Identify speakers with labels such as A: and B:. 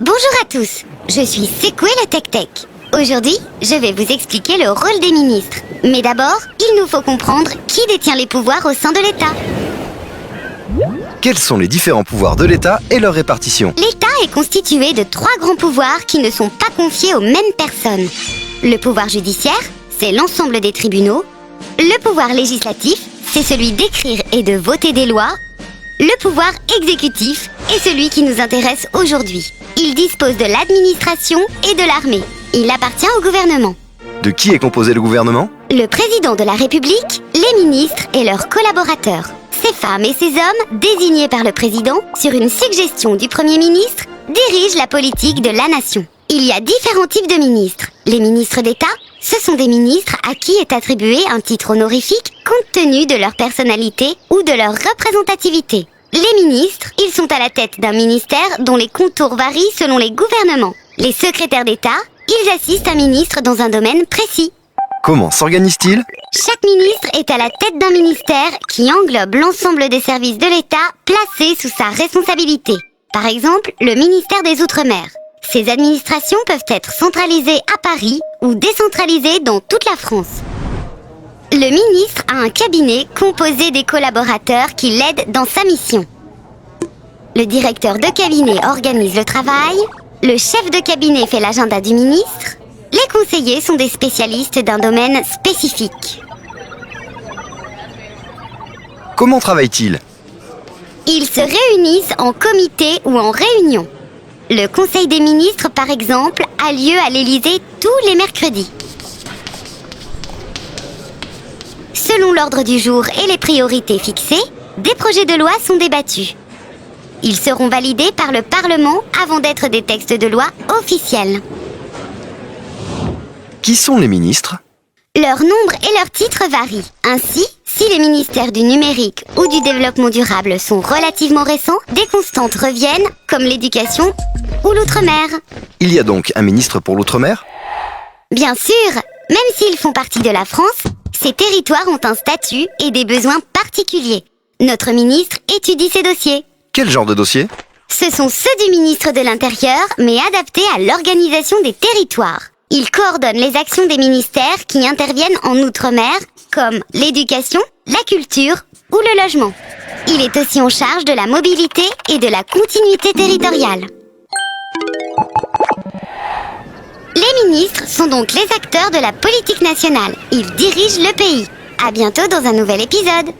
A: Bonjour à tous, je suis Secoué le Tech-Tech. Aujourd'hui, je vais vous expliquer le rôle des ministres. Mais d'abord, il nous faut comprendre qui détient les pouvoirs au sein de l'État.
B: Quels sont les différents pouvoirs de l'État et leur répartition?
A: L'État est constitué de 3 grands pouvoirs qui ne sont pas confiés aux mêmes personnes. Le pouvoir judiciaire, c'est l'ensemble des tribunaux. Le pouvoir législatif, c'est celui d'écrire et de voter des lois. Le pouvoir exécutif est celui qui nous intéresse aujourd'hui. Il dispose de l'administration et de l'armée. Il appartient au gouvernement.
B: De qui est composé le gouvernement?
A: Le président de la République, les ministres et leurs collaborateurs. Ces femmes et ces hommes, désignés par le président sur une suggestion du Premier ministre, dirigent la politique de la nation. Il y a différents types de ministres. Les ministres d'État, ce sont des ministres à qui est attribué un titre honorifique compte tenu de leur personnalité ou de leur représentativité. Les ministres, ils sont à la tête d'un ministère dont les contours varient selon les gouvernements. Les secrétaires d'État, ils assistent un ministre dans un domaine précis.
B: Comment s'organise-t-il?
A: Chaque ministre est à la tête d'un ministère qui englobe l'ensemble des services de l'État placés sous sa responsabilité. Par exemple, le ministère des Outre-mer. Ces administrations peuvent être centralisées à Paris ou décentralisées dans toute la France. Le ministre a un cabinet composé des collaborateurs qui l'aident dans sa mission. Le directeur de cabinet organise le travail, le chef de cabinet fait l'agenda du ministre, les conseillers sont des spécialistes d'un domaine spécifique.
B: Comment travaillent-ils?
A: Ils se réunissent en comité ou en réunion. Le Conseil des ministres, par exemple, a lieu à l'Élysée tous les mercredis. Selon l'ordre du jour et les priorités fixées, des projets de loi sont débattus. Ils seront validés par le Parlement avant d'être des textes de loi officiels.
B: Qui sont les ministres?
A: Leur nombre et leur titre varient. Ainsi, si les ministères du numérique ou du développement durable sont relativement récents, des constantes reviennent, comme l'éducation ou l'outre-mer.
B: Il y a donc un ministre pour l'Outre-mer?
A: Bien sûr, même s'ils font partie de la France, ces territoires ont un statut et des besoins particuliers. Notre ministre étudie ces dossiers.
B: Quel genre de dossier?
A: Ce sont ceux du ministre de l'Intérieur, mais adaptés à l'organisation des territoires. Il coordonne les actions des ministères qui interviennent en Outre-mer, comme l'éducation, la culture ou le logement. Il est aussi en charge de la mobilité et de la continuité territoriale. Les ministres sont donc les acteurs de la politique nationale. Ils dirigent le pays. À bientôt dans un nouvel épisode.